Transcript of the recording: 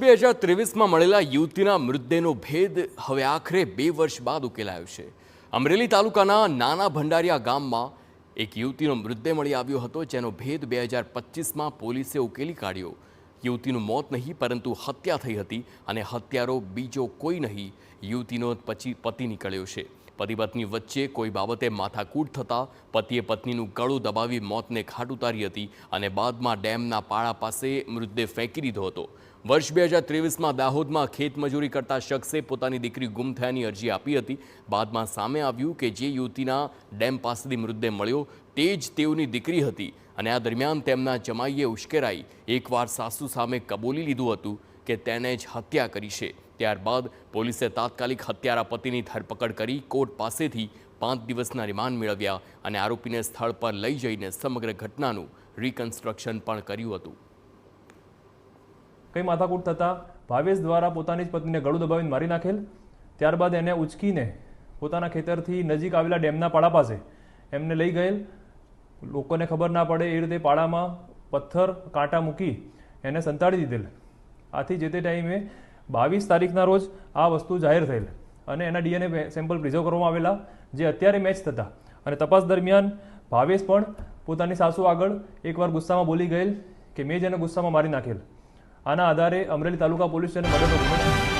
2023માં મળેલા યુવતીના મૃતદેહનો ભેદ હવે આખરે 2 વર્ષ બાદ ઉકેલાયો છે। અમરેલી તાલુકાના નાના ભંડારિયા ગામમાં એક યુવતીનો મૃતદેહ મળી આવ્યો હતો, જેનો ભેદ 2025માં પોલીસે ઉકેલી કાઢ્યો। યુવતીનું મોત નહીં પરંતુ હત્યા થઈ હતી અને હત્યારો બીજો કોઈ નહીં, યુવતીનો પતિ નીકળ્યો છે। પતિ પત્ની વચ્ચે કોઈ બાબતે માથાકૂટ થતાં પતિએ પત્નીનું ગળું દબાવી મોતને ઘાટ ઉતારી હતી અને બાદમાં ડેમના પાળા પાસે મૃતદેહ ફેંકી દીધો હતો। વર્ષ 2023માં દાહોદમાં ખેતમજૂરી કરતા શખ્સે પોતાની દીકરી ગુમ થયાની અરજી આપી હતી। બાદમાં સામે આવ્યું કે જે યુવતીના ડેમ પાસેથી મૃતદેહ મળ્યો તે જ તેઓની દીકરી હતી અને આ દરમિયાન તેમના જમાઈએ ઉશ્કેરાઈ એકવાર સાસુ સામે કબૂલી લીધું હતું કે તેને જ હત્યા કરી છે। ત્યારબાદ પોલીસે તાત્કાલિક હત્યારા પતિની ધરપકડ કરી કોર્ટ પાસેથી 5 દિવસના રિમાન્ડ મેળવ્યા અને આરોપીને સ્થળ પર લઈ જઈને સમગ્ર ઘટનાનું રિકન્સ્ટ્રક્શન પણ કર્યું હતું। કઈ માથાકૂટ થતાં ભાવેશ દ્વારા પોતાની જ પત્નીને ગળું દબાવીને મારી નાખેલ। ત્યારબાદ એને ઉચકીને પોતાના ખેતરથી નજીક આવેલા ડેમના પાળા પાસે એમને લઈ ગયેલ। લોકોને ખબર ના પડે એ રીતે પાળામાં પથ્થર કાંટા મૂકી એને સંતાડી દીધેલ। આથી જે તે ટાઈમે 22 તારીખના રોજ આ વસ્તુ જાહેર થયેલ અને એના ડીએનએ સેમ્પલ પ્રિઝર્વ કરવામાં આવેલા, જે અત્યારે મેચ થતા અને તપાસ દરમિયાન ભાવેશ પણ પોતાની સાસુ આગળ એકવાર ગુસ્સામાં બોલી ગયેલ કે મેં જ એને ગુસ્સામાં મારી નાખેલ। આના આધારે અમરેલી તાલુકા પોલીસ સ્ટેશને મર્ડરનો ગુનો